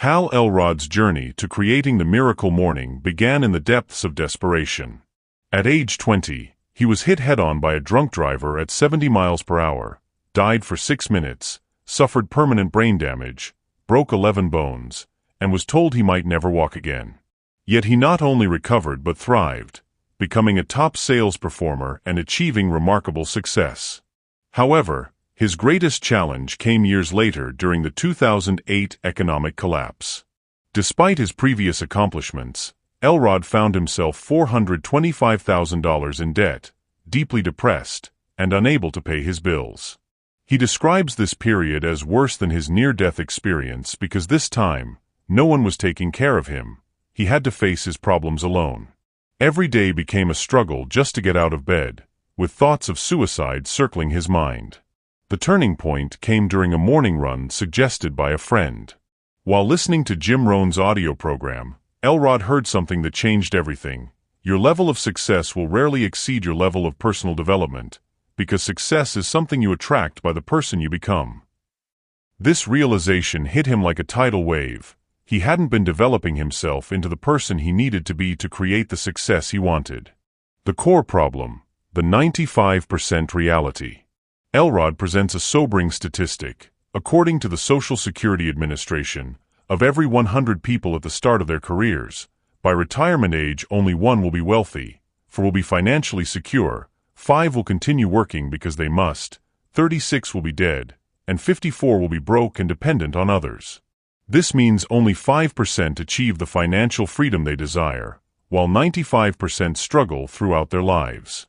Hal Elrod's journey to creating the miracle morning began in the depths of desperation. At age 20, he was hit head-on by a drunk driver at 70 miles per hour, died for 6 minutes, suffered permanent brain damage, broke 11 bones, and was told he might never walk again. Yet he not only recovered but thrived, becoming a top sales performer and achieving remarkable success. However, his greatest challenge came years later during the 2008 economic collapse. Despite his previous accomplishments, Elrod found himself $425,000 in debt, deeply depressed, and unable to pay his bills. He describes this period as worse than his near-death experience because this time, no one was taking care of him. He had to face his problems alone. Every day became a struggle just to get out of bed, with thoughts of suicide circling his mind. The turning point came during a morning run suggested by a friend. While listening to Jim Rohn's audio program, Elrod heard something that changed everything. Your level of success will rarely exceed your level of personal development, because success is something you attract by the person you become. This realization hit him like a tidal wave. He hadn't been developing himself into the person he needed to be to create the success he wanted. The core problem, the 95% reality. Elrod presents a sobering statistic. According to the Social Security Administration, of every 100 people at the start of their careers, by retirement age only 1 will be wealthy, 4 will be financially secure, 5 will continue working because they must, 36 will be dead, and 54 will be broke and dependent on others. This means only 5% achieve the financial freedom they desire, while 95% struggle throughout their lives.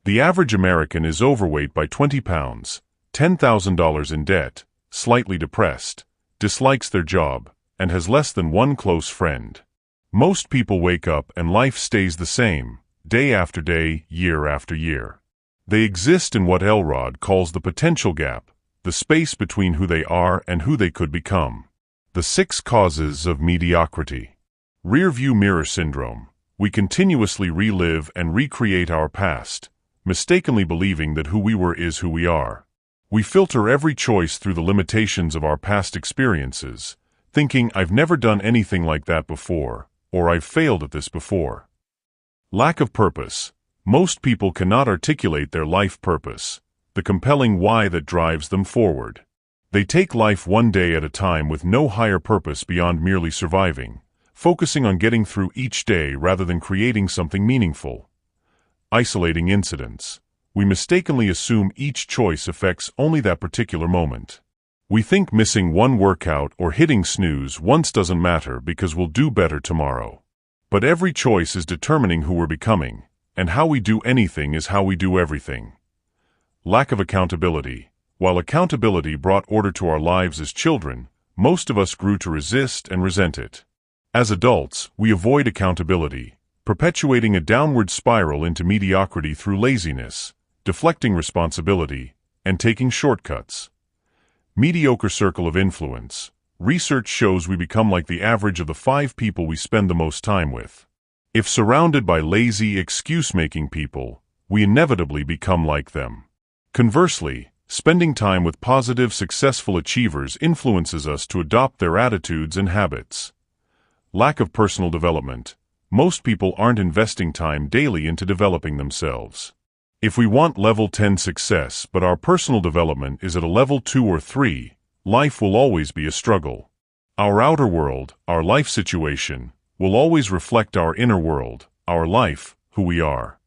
The average American is overweight by 20 pounds, $10,000 in debt, slightly depressed, dislikes their job, and has less than one close friend. Most people wake up and life stays the same, day after day, year after year. They exist in what Elrod calls the potential gap, the space between who they are and who they could become. The 6 causes of mediocrity. Rear-view mirror syndrome. We continuously relive and recreate our past, mistakenly believing that who we were is who we are. We filter every choice through the limitations of our past experiences, thinking I've never done anything like that before, or I've failed at this before. Lack of purpose. Most people cannot articulate their life purpose, the compelling why that drives them forward. They take life one day at a time with no higher purpose beyond merely surviving, focusing on getting through each day rather than creating something meaningful. Isolating incidents. We mistakenly assume each choice affects only that particular moment. We think missing one workout or hitting snooze once doesn't matter because we'll do better tomorrow. But every choice is determining who we're becoming, and how we do anything is how we do everything. Lack of accountability. While accountability brought order to our lives as children, most of us grew to resist and resent it. As adults, we avoid accountability, perpetuating a downward spiral into mediocrity through laziness, deflecting responsibility, and taking shortcuts. Mediocre circle of influence. Research shows we become like the average of the 5 people we spend the most time with. If surrounded by lazy, excuse-making people, we inevitably become like them. Conversely, spending time with positive, successful achievers influences us to adopt their attitudes and habits. Lack of personal development. Most people aren't investing time daily into developing themselves. If we want level 10 success but our personal development is at a level 2 or 3, life will always be a struggle. Our outer world, our life situation, will always reflect our inner world, our life, who we are.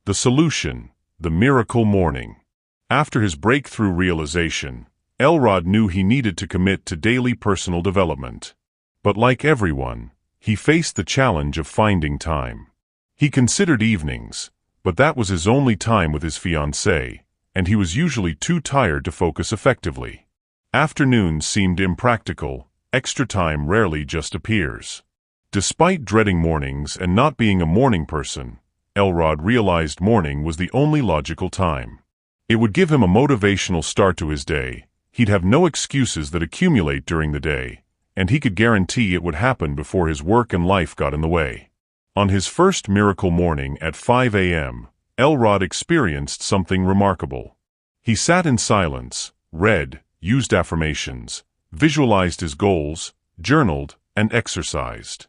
The solution, the miracle morning. After his breakthrough realization, Elrod knew he needed to commit to daily personal development. But like everyone, he faced the challenge of finding time. He considered evenings, but that was his only time with his fiancée, and he was usually too tired to focus effectively. Afternoons seemed impractical, extra time rarely just appears. Despite dreading mornings and not being a morning person, Elrod realized morning was the only logical time. It would give him a motivational start to his day, he'd have no excuses that accumulate during the day, and he could guarantee it would happen before his work and life got in the way. On his first miracle morning at 5 a.m., Elrod experienced something remarkable. He sat in silence, read, used affirmations, visualized his goals, journaled, and exercised.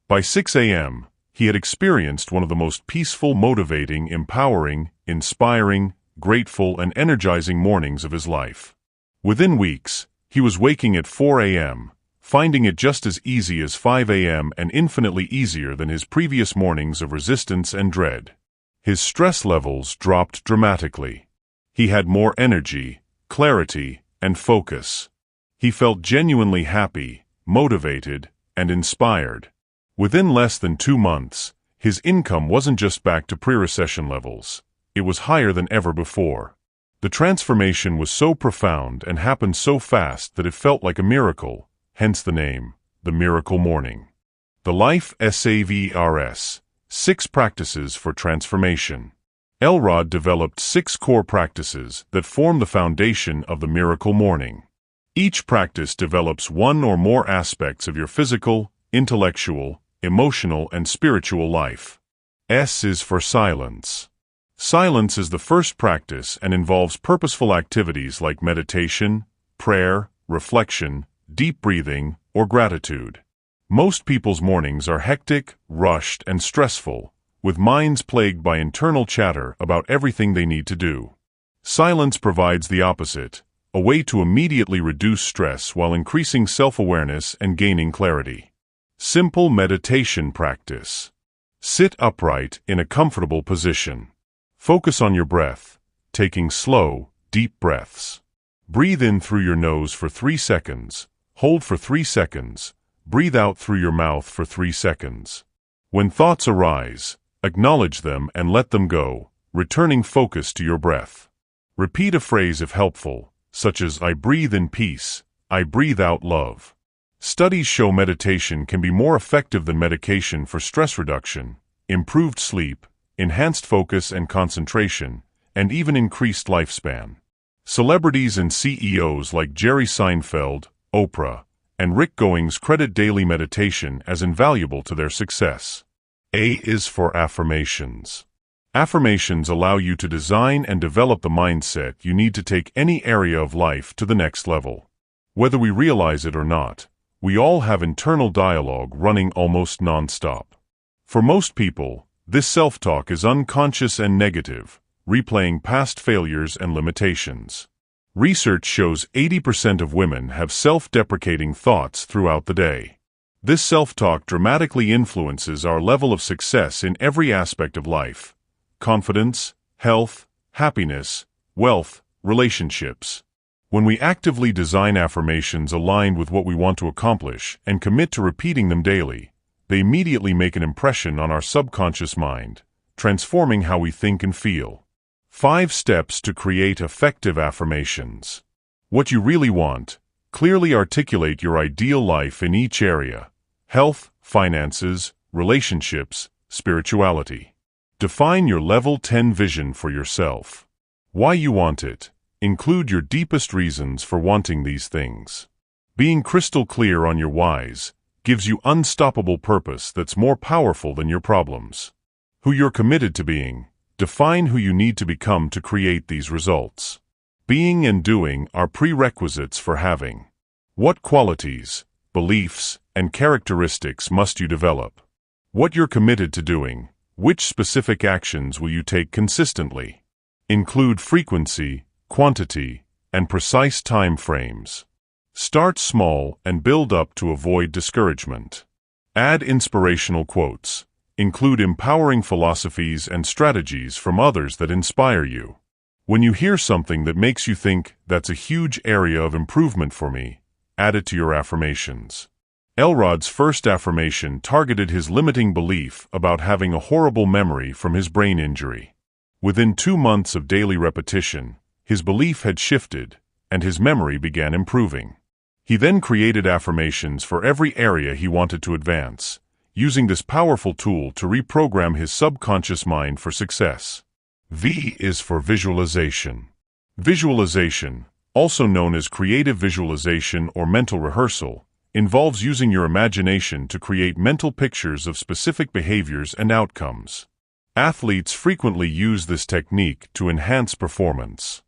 By 6 a.m., he had experienced one of the most peaceful, motivating, empowering, inspiring, grateful, and energizing mornings of his life. Within weeks, he was waking at 4 a.m., finding it just as easy as 5 a.m. and infinitely easier than his previous mornings of resistance and dread. His stress levels dropped dramatically. He had more energy, clarity, and focus. He felt genuinely happy, motivated, and inspired. Within less than 2 months, his income wasn't just back to pre-recession levels. It was higher than ever before. The transformation was so profound and happened so fast that it felt like a miracle, hence the name, The Miracle Morning. The Life S.A.V.E.R.S. 6 Practices for Transformation. Elrod developed 6 core practices that form the foundation of the Miracle Morning. Each practice develops one or more aspects of your physical, intellectual, emotional, and spiritual life. S is for silence. Silence is the first practice and involves purposeful activities like meditation, prayer, reflection, deep breathing, or gratitude. Most people's mornings are hectic, rushed, and stressful, with minds plagued by internal chatter about everything they need to do. Silence provides the opposite, a way to immediately reduce stress while increasing self-awareness and gaining clarity. Simple meditation practice. Sit upright in a comfortable position. Focus on your breath, taking slow, deep breaths. Breathe in through your nose for 3 seconds, hold for 3 seconds, breathe out through your mouth for 3 seconds. When thoughts arise, acknowledge them and let them go, returning focus to your breath. Repeat a phrase if helpful, such as I breathe in peace, I breathe out love. Studies show meditation can be more effective than medication for stress reduction, improved sleep, enhanced focus and concentration, and even increased lifespan. Celebrities and CEOs like Jerry Seinfeld, Oprah, and Rick Goings credit daily meditation as invaluable to their success. A is for affirmations. Affirmations allow you to design and develop the mindset you need to take any area of life to the next level. Whether we realize it or not, we all have internal dialogue running almost non-stop. For most people, this self-talk is unconscious and negative, replaying past failures and limitations. Research shows 80% of women have self-deprecating thoughts throughout the day. This self-talk dramatically influences our level of success in every aspect of life: confidence, health, happiness, wealth, relationships. When we actively design affirmations aligned with what we want to accomplish and commit to repeating them daily, they immediately make an impression on our subconscious mind, transforming how we think and feel. 5 steps to create effective affirmations. What you really want. Clearly articulate your ideal life in each area: health, finances, relationships, spirituality. Define your level 10 vision for yourself. Why you want it. Include your deepest reasons for wanting these things. Being crystal clear on your whys gives you unstoppable purpose that's more powerful than your problems. Who you're committed to being. Define who you need to become to create these results. Being and doing are prerequisites for having. What qualities, beliefs, and characteristics must you develop? What you're committed to doing. Which specific actions will you take consistently? Include frequency, quantity, and precise time frames. Start small and build up to avoid discouragement. Add inspirational quotes. Include empowering philosophies and strategies from others that inspire you. When you hear something that makes you think, that's a huge area of improvement for me, add it to your affirmations. Elrod's first affirmation targeted his limiting belief about having a horrible memory from his brain injury. Within 2 months of daily repetition, his belief had shifted, and his memory began improving. He then created affirmations for every area he wanted to advance, using this powerful tool to reprogram his subconscious mind for success. V is for visualization. Visualization, also known as creative visualization or mental rehearsal, involves using your imagination to create mental pictures of specific behaviors and outcomes. Athletes frequently use this technique to enhance performance.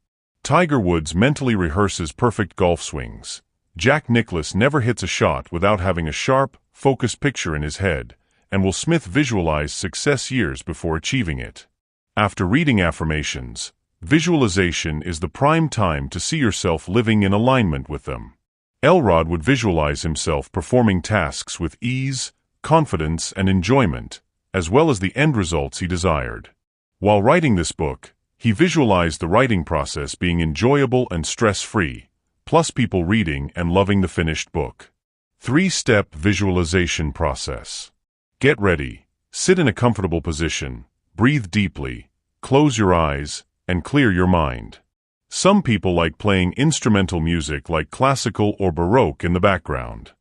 Tiger Woods mentally rehearses perfect golf swings, Jack Nicklaus never hits a shot without having a sharp, focused picture in his head, and Will Smith visualized success years before achieving it. After reading Affirmations, visualization is the prime time to see yourself living in alignment with them. Elrod would visualize himself performing tasks with ease, confidence, and enjoyment, as well as the end results he desired. While writing this book, he visualized the writing process being enjoyable and stress-free, plus people reading and loving the finished book. 3-step visualization process. Get ready, sit in a comfortable position, breathe deeply, close your eyes, and clear your mind. Some people like playing instrumental music like classical or Baroque in the background.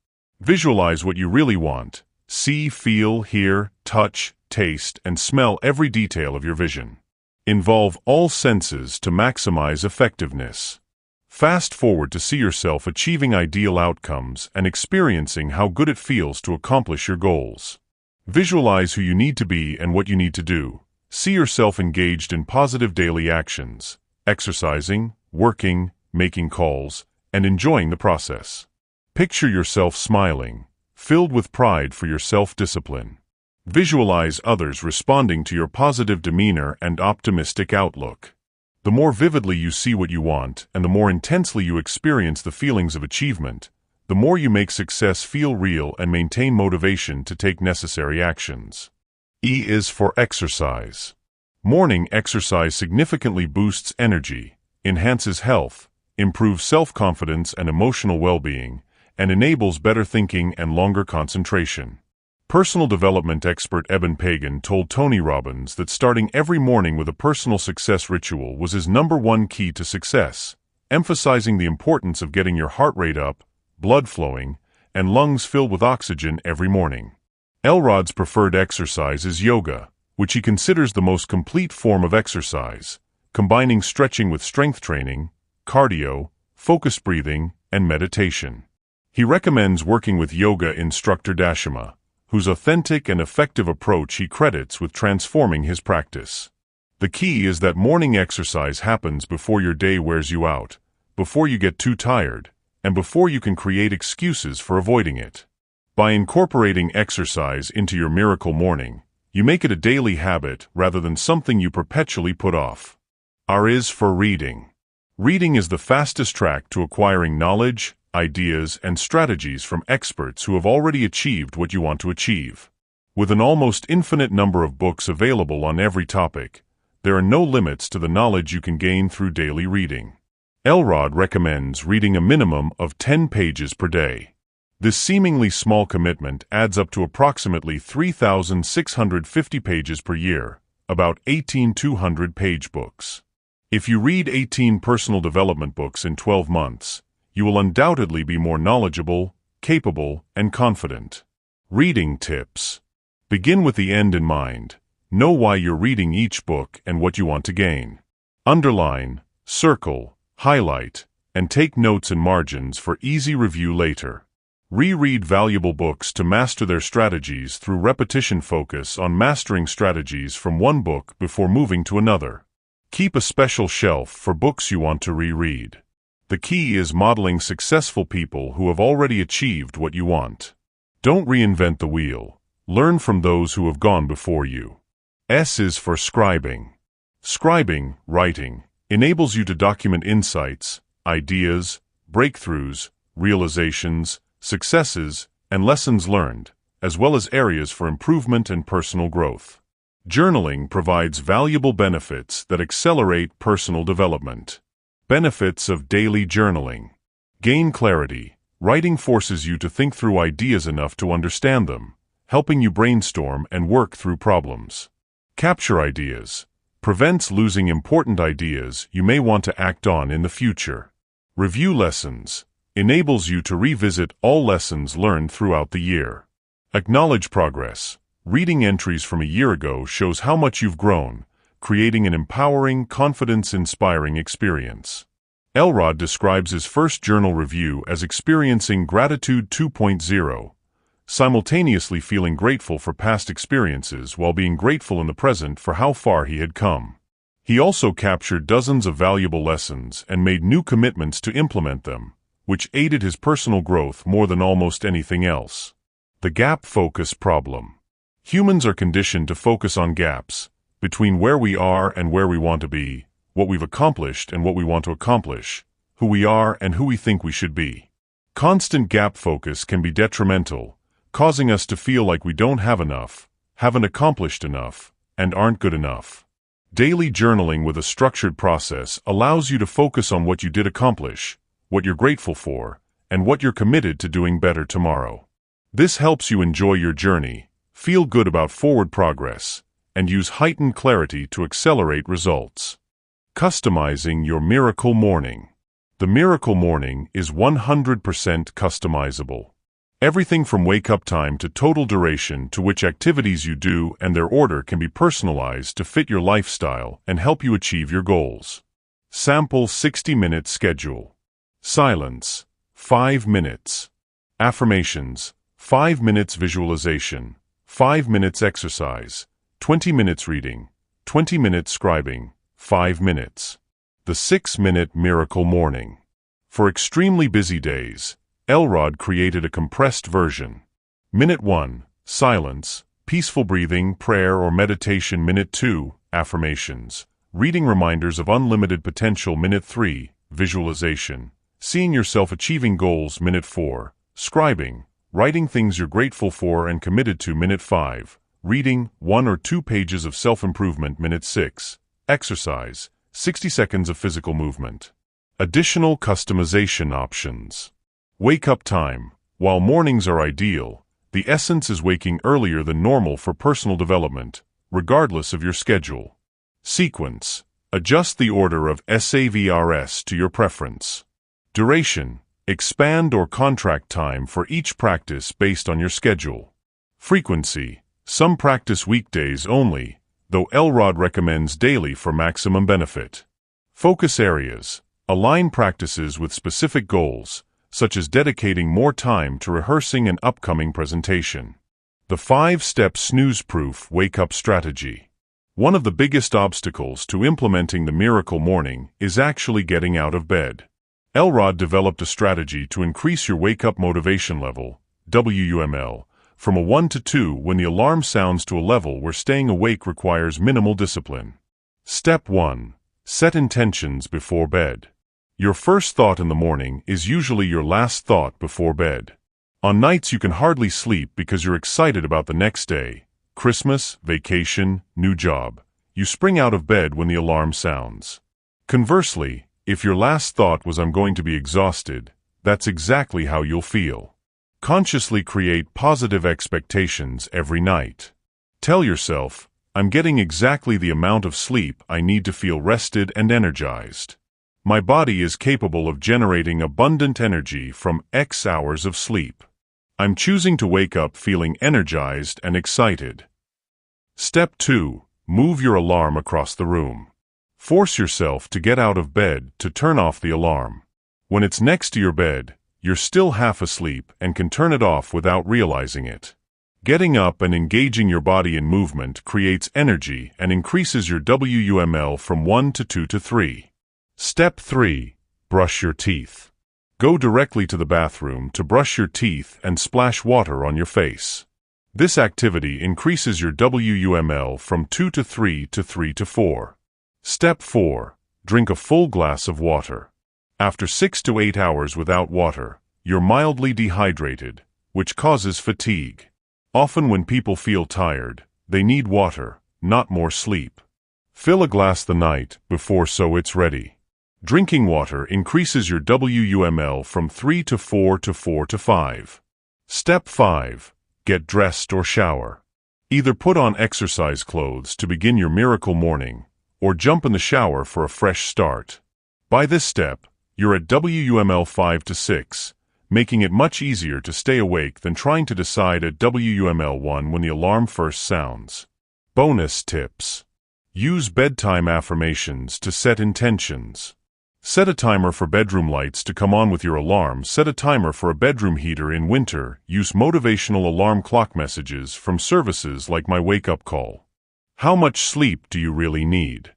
Visualize what you really want. See, feel, hear, touch, taste, and smell every detail of your vision. Involve all senses to maximize effectiveness. Fast forward to see yourself achieving ideal outcomes and experiencing how good it feels to accomplish your goals. Visualize who you need to be and what you need to do. See yourself engaged in positive daily actions, exercising, working, making calls, and enjoying the process. Picture yourself smiling, filled with pride for your self-discipline. Visualize others responding to your positive demeanor and optimistic outlook. The more vividly you see what you want and the more intensely you experience the feelings of achievement, the more you make success feel real and maintain motivation to take necessary actions. E is for exercise. Morning exercise significantly boosts energy, enhances health, improves self-confidence and emotional well-being, and enables better thinking and longer concentration. Personal development expert Eben Pagan told Tony Robbins that starting every morning with a personal success ritual was his #1 key to success, emphasizing the importance of getting your heart rate up, blood flowing, and lungs filled with oxygen every morning. Elrod's preferred exercise is yoga, which he considers the most complete form of exercise, combining stretching with strength training, cardio, focused breathing, and meditation. He recommends working with yoga instructor Dashima, whose authentic and effective approach he credits with transforming his practice. The key is that morning exercise happens before your day wears you out, before you get too tired, and before you can create excuses for avoiding it. By incorporating exercise into your miracle morning, you make it a daily habit rather than something you perpetually put off. R is for reading. Reading is the fastest track to acquiring knowledge, ideas, and strategies from experts who have already achieved what you want to achieve. With an almost infinite number of books available on every topic, there are no limits to the knowledge you can gain through daily reading. Elrod recommends reading a minimum of 10 pages per day. This seemingly small commitment adds up to approximately 3,650 pages per year, about 1,800 page books. If you read 18 personal development books in 12 months, you will undoubtedly be more knowledgeable, capable, and confident. Reading tips. Begin with the end in mind. Know why you're reading each book and what you want to gain. Underline, circle, highlight, and take notes and margins for easy review later. Reread valuable books to master their strategies through repetition. Focus on mastering strategies from one book before moving to another. Keep a special shelf for books you want to reread. The key is modeling successful people who have already achieved what you want. Don't reinvent the wheel. Learn from those who have gone before you. S is for scribing. Scribing, writing, enables you to document insights, ideas, breakthroughs, realizations, successes, and lessons learned, as well as areas for improvement and personal growth. Journaling provides valuable benefits that accelerate personal development. Benefits of daily journaling. Gain clarity. Writing forces you to think through ideas enough to understand them, helping you brainstorm and work through problems. Capture ideas. Prevents losing important ideas you may want to act on in the future. Review lessons. Enables you to revisit all lessons learned throughout the year. Acknowledge progress. Reading entries from a year ago shows how much you've grown, creating an empowering, confidence-inspiring experience. Elrod describes his first journal review as experiencing gratitude 2.0, simultaneously feeling grateful for past experiences while being grateful in the present for how far he had come. He also captured dozens of valuable lessons and made new commitments to implement them, which aided his personal growth more than almost anything else. The gap focus problem. Humans are conditioned to focus on gaps between where we are and where we want to be, what we've accomplished and what we want to accomplish, who we are and who we think we should be. Constant gap focus can be detrimental, causing us to feel like we don't have enough, haven't accomplished enough, and aren't good enough. Daily journaling with a structured process allows you to focus on what you did accomplish, what you're grateful for, and what you're committed to doing better tomorrow. This helps you enjoy your journey, feel good about forward progress, and use heightened clarity to accelerate results. Customizing your miracle morning. The miracle morning is 100% customizable. Everything from wake-up time to total duration to which activities you do and their order can be personalized to fit your lifestyle and help you achieve your goals. Sample 60-minute schedule. Silence, 5 minutes. Affirmations, 5 minutes visualization, 5 minutes exercise, 20 minutes reading, 20 minutes scribing, 5 minutes. The 6-minute miracle morning. For extremely busy days, Elrod created a compressed version. Minute 1, silence, peaceful breathing, prayer or meditation. Minute 2, affirmations, reading reminders of unlimited potential. Minute 3, visualization, seeing yourself achieving goals. Minute 4, scribing, writing things you're grateful for and committed to. Minute 5, reading 1 or 2 pages of self-improvement. Minute 6, exercise, 60 seconds of physical movement. Additional customization options. Wake-up time. While mornings are ideal, the essence is waking earlier than normal for personal development, regardless of your schedule. Sequence. Adjust the order of S.A.V.E.R.S. to your preference. Duration. Expand or contract time for each practice based on your schedule. Frequency. Some practice weekdays only, though Elrod recommends daily for maximum benefit. Focus areas. Align practices with specific goals, such as dedicating more time to rehearsing an upcoming presentation. The 5-step snooze-proof wake-up strategy. One of the biggest obstacles to implementing the miracle morning is actually getting out of bed. Elrod developed a strategy to increase your wake-up motivation level, WUML, from a 1 to 2 when the alarm sounds to a level where staying awake requires minimal discipline. Step 1. Set intentions before bed. Your first thought in the morning is usually your last thought before bed. On nights you can hardly sleep because you're excited about the next day, Christmas, vacation, new job. You spring out of bed when the alarm sounds. Conversely, if your last thought was "I'm going to be exhausted," that's exactly how you'll feel. Consciously create positive expectations every night. Tell yourself, "I'm getting exactly the amount of sleep I need to feel rested and energized. My body is capable of generating abundant energy from X hours of sleep. I'm choosing to wake up feeling energized and excited." Step 2. Move your alarm across the room. Force yourself to get out of bed to turn off the alarm. When it's next to your bed, you're still half asleep and can turn it off without realizing it. Getting up and engaging your body in movement creates energy and increases your WUML from 1 to 2 to 3. Step 3. Brush your teeth. Go directly to the bathroom to brush your teeth and splash water on your face. This activity increases your WUML from 2 to 3 to 3 to 4. Step 4. Drink a full glass of water. After 6 to 8 hours without water, you're mildly dehydrated, which causes fatigue. Often when people feel tired, they need water, not more sleep. Fill a glass the night before so it's ready. Drinking water increases your WUML from 3 to 4 to 4 to 5. Step 5. Get dressed or shower. Either put on exercise clothes to begin your miracle morning, or jump in the shower for a fresh start. By this step, you're at WUML 5 to 6, making it much easier to stay awake than trying to decide at WUML 1 when the alarm first sounds. Bonus tips. Use bedtime affirmations to set intentions. Set a timer for bedroom lights to come on with your alarm. Set a timer for a bedroom heater in winter. Use motivational alarm clock messages from services like My Wake Up Call. How much sleep do you really need?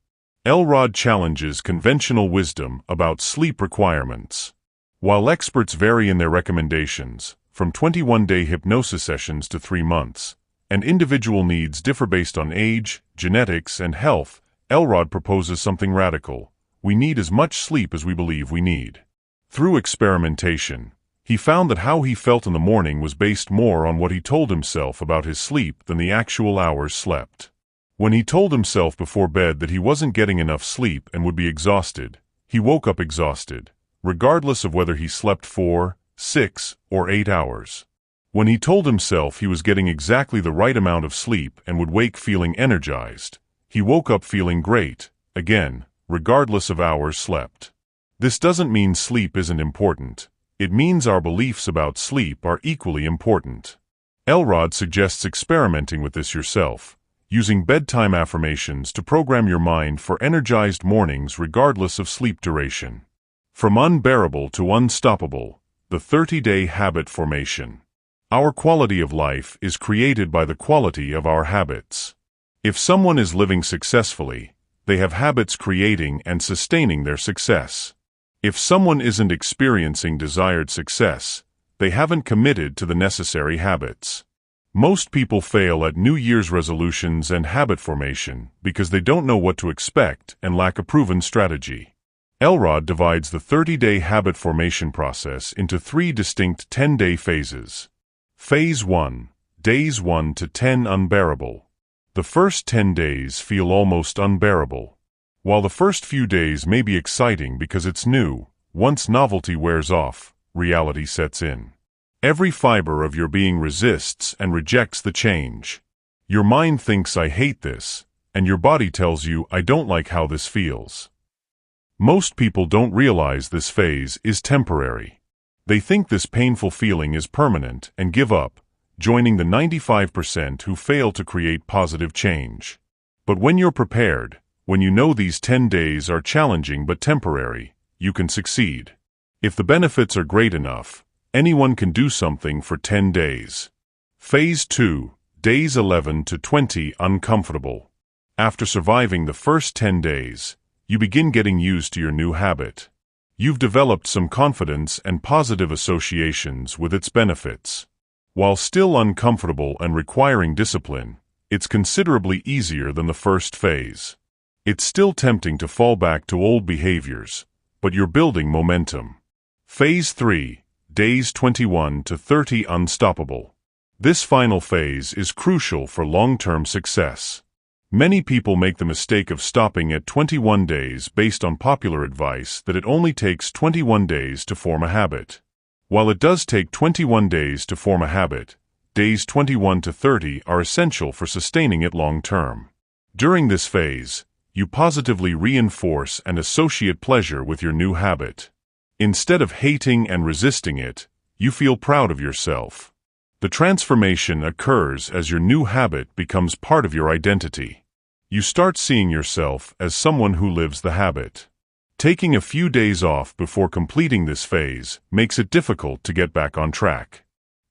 Elrod challenges conventional wisdom about sleep requirements. While experts vary in their recommendations, from 21-day hypnosis sessions to 3 months, and individual needs differ based on age, genetics, and health, Elrod proposes something radical. We need as much sleep as we believe we need. Through experimentation, he found that how he felt in the morning was based more on what he told himself about his sleep than the actual hours slept. When he told himself before bed that he wasn't getting enough sleep and would be exhausted, he woke up exhausted, regardless of whether he slept 4, 6, or 8 hours. When he told himself he was getting exactly the right amount of sleep and would wake feeling energized, he woke up feeling great, again, regardless of hours slept. This doesn't mean sleep isn't important. It means our beliefs about sleep are equally important. Elrod suggests experimenting with this yourself, using bedtime affirmations to program your mind for energized mornings regardless of sleep duration. From unbearable to unstoppable, the 30-day habit formation. Our quality of life is created by the quality of our habits. If someone is living successfully, they have habits creating and sustaining their success. If someone isn't experiencing desired success, they haven't committed to the necessary habits. Most people fail at New Year's resolutions and habit formation because they don't know what to expect and lack a proven strategy. Elrod divides the 30-day habit formation process into 3 distinct 10-day phases. Phase 1, days 1 to 10 unbearable. The first 10 days feel almost unbearable. While the first few days may be exciting because it's new, once novelty wears off, reality sets in. Every fiber of your being resists and rejects the change. Your mind thinks I hate this, and your body tells you I don't like how this feels. Most people don't realize this phase is temporary. They think this painful feeling is permanent and give up, joining the 95% who fail to create positive change. But when you're prepared, when you know these 10 days are challenging but temporary, you can succeed. If the benefits are great enough, anyone can do something for 10 days. Phase 2, days 11 to 20 uncomfortable. After surviving the first 10 days, you begin getting used to your new habit. You've developed some confidence and positive associations with its benefits. While still uncomfortable and requiring discipline, it's considerably easier than the first phase. It's still tempting to fall back to old behaviors, but you're building momentum. Phase 3, days 21 to 30 unstoppable. This final phase is crucial for long-term success. Many people make the mistake of stopping at 21 days based on popular advice that it only takes 21 days to form a habit. While it does take 21 days to form a habit, days 21 to 30 are essential for sustaining it long-term. During this phase, you positively reinforce and associate pleasure with your new habit. Instead of hating and resisting it, you feel proud of yourself. The transformation occurs as your new habit becomes part of your identity. You start seeing yourself as someone who lives the habit. Taking a few days off before completing this phase makes it difficult to get back on track.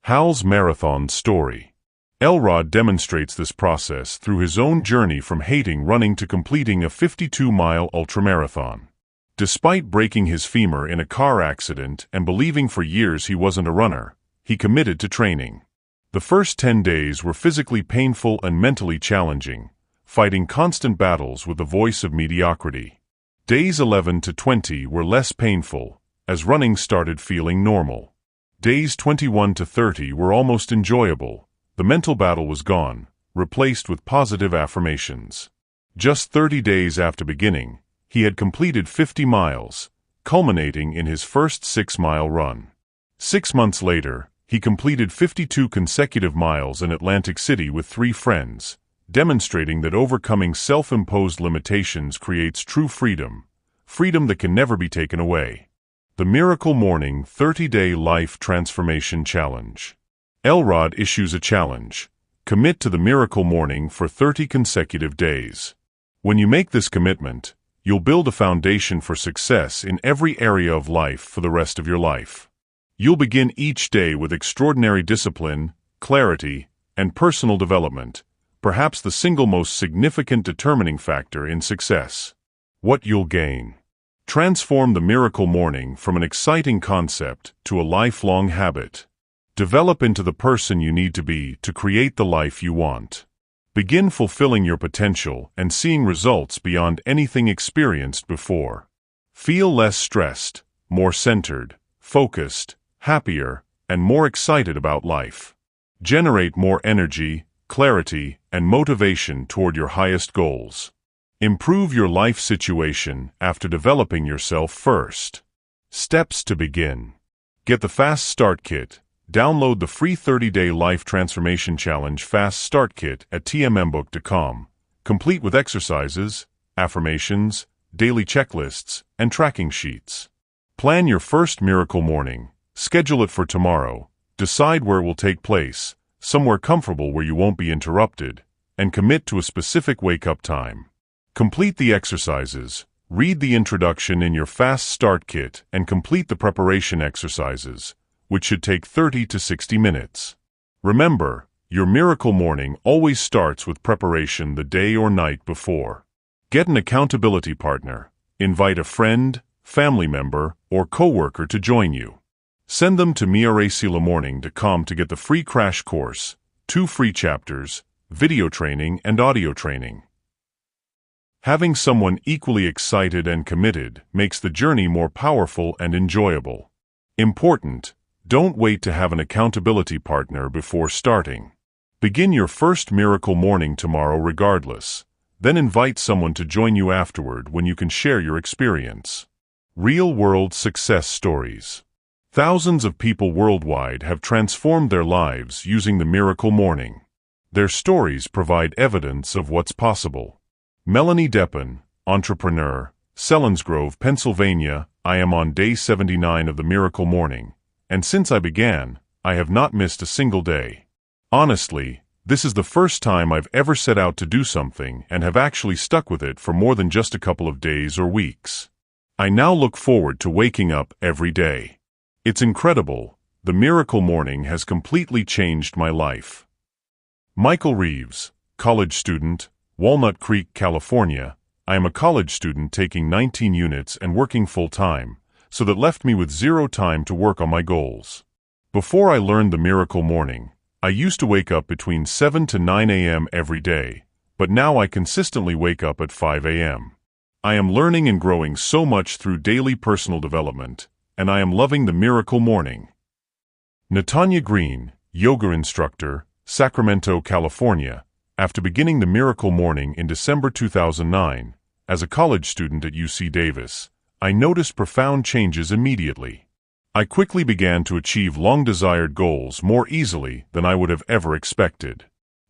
Hal's marathon story. Elrod demonstrates this process through his own journey from hating running to completing a 52-mile ultramarathon. Despite breaking his femur in a car accident and believing for years he wasn't a runner, he committed to training. The first 10 days were physically painful and mentally challenging, fighting constant battles with the voice of mediocrity. Days 11 to 20 were less painful, as running started feeling normal. Days 21 to 30 were almost enjoyable. The mental battle was gone, replaced with positive affirmations. Just 30 days after beginning, he had completed 50 miles, culminating in his first 6-mile run. 6 months later, he completed 52 consecutive miles in Atlantic City with 3 friends, demonstrating that overcoming self-imposed limitations creates true freedom, freedom that can never be taken away. The Miracle Morning 30-Day Life Transformation Challenge. Elrod issues a challenge. Commit to the miracle morning for 30 consecutive days. When you make this commitment, you'll build a foundation for success in every area of life for the rest of your life. You'll begin each day with extraordinary discipline, clarity, and personal development, perhaps the single most significant determining factor in success. What you'll gain. Transform the miracle morning from an exciting concept to a lifelong habit. Develop into the person you need to be to create the life you want. Begin fulfilling your potential and seeing results beyond anything experienced before. Feel less stressed, more centered, focused, happier, and more excited about life. Generate more energy, clarity, and motivation toward your highest goals. Improve your life situation after developing yourself first. Steps to begin. Get the Fast Start Kit. Download the free 30-day Life Transformation Challenge Fast Start Kit at tmmbook.com, complete with exercises, affirmations, daily checklists, and tracking sheets. Plan your first miracle morning. Schedule it for tomorrow. Decide where it will take place, somewhere comfortable where you won't be interrupted, and commit to a specific wake-up time. Complete the exercises. Read the introduction in your Fast Start Kit and complete the preparation exercises, which should take 30 to 60 minutes. Remember, your miracle morning always starts with preparation the day or night before. Get an accountability partner. Invite a friend, family member, or coworker to join you. Send them to inspirational.com to get the free crash course, 2 free chapters, video training and audio training. Having someone equally excited and committed makes the journey more powerful and enjoyable. Important: don't wait to have an accountability partner before starting. Begin your first miracle morning tomorrow regardless. Then invite someone to join you afterward when you can share your experience. Real-world success stories. Thousands of people worldwide have transformed their lives using the miracle morning. Their stories provide evidence of what's possible. Melanie Deppen, entrepreneur, Selinsgrove, Pennsylvania. I am on day 79 of the miracle morning, and since I began, I have not missed a single day. Honestly, this is the first time I've ever set out to do something and have actually stuck with it for more than just a couple of days or weeks. I now look forward to waking up every day. It's incredible. The miracle morning has completely changed my life. Michael Reeves, college student, Walnut Creek, California. I am a college student taking 19 units and working full-time, so that left me with zero time to work on my goals. Before I learned the miracle morning, I used to wake up between 7 to 9 a.m. every day, but now I consistently wake up at 5 a.m. I am learning and growing so much through daily personal development, and I am loving the miracle morning. Natanya Green, yoga instructor, Sacramento, California. After beginning the miracle morning in December 2009, as a college student at UC Davis, I noticed profound changes immediately. I quickly began to achieve long-desired goals more easily than I would have ever expected.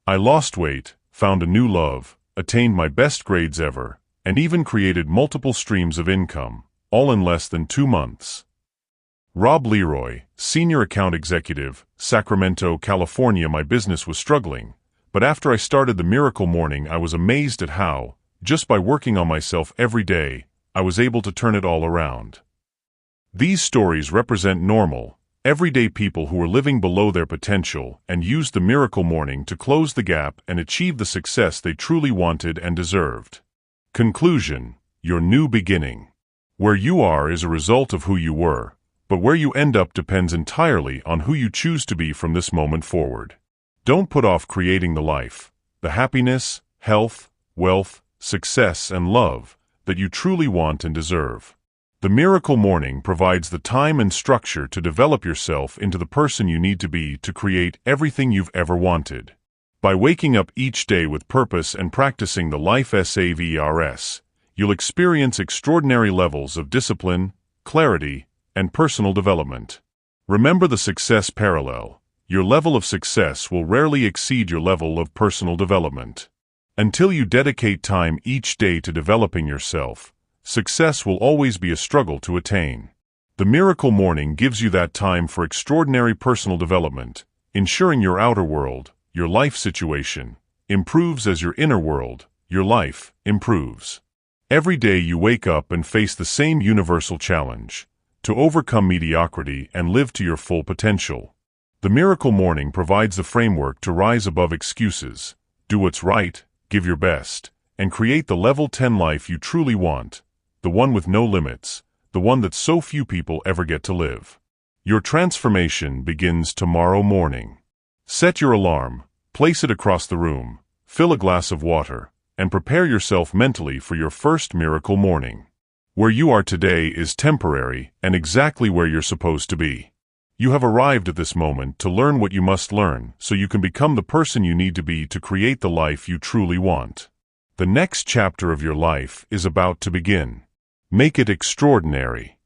I lost weight, found a new love, attained my best grades ever, and even created multiple streams of income, all in less than 2 months. Rob Leroy, senior account executive, Sacramento, California. My business was struggling, but after I started the miracle morning, I was amazed at how, just by working on myself every day, I was able to turn it all around. These stories represent normal, everyday people who are living below their potential and used the miracle morning to close the gap and achieve the success they truly wanted and deserved. Conclusion: your new beginning. Where you are is a result of who you were, but where you end up depends entirely on who you choose to be from this moment forward. Don't put off creating the life, the happiness, health, wealth, success, and love that you truly want and deserve. The miracle morning provides the time and structure to develop yourself into the person you need to be to create everything you've ever wanted. By waking up each day with purpose and practicing the life S.A.V.E.R.S, you'll experience extraordinary levels of discipline, clarity, and personal development. Remember the success parallel. Your level of success will rarely exceed your level of personal development. Until you dedicate time each day to developing yourself, success will always be a struggle to attain. The miracle morning gives you that time for extraordinary personal development, ensuring your outer world, your life situation, improves as your inner world, your life, improves. Every day you wake up and face the same universal challenge: to overcome mediocrity and live to your full potential. The miracle morning provides the framework to rise above excuses, do what's right, give your best, and create the level 10 life you truly want. the one with no limits, the one that so few people ever get to live. Your transformation begins tomorrow morning. Set your alarm, place it across the room, fill a glass of water, and prepare yourself mentally for your first miracle morning. Where you are today is temporary and exactly where you're supposed to be. You have arrived at this moment to learn what you must learn so you can become the person you need to be to create the life you truly want. The next chapter of your life is about to begin. Make it extraordinary.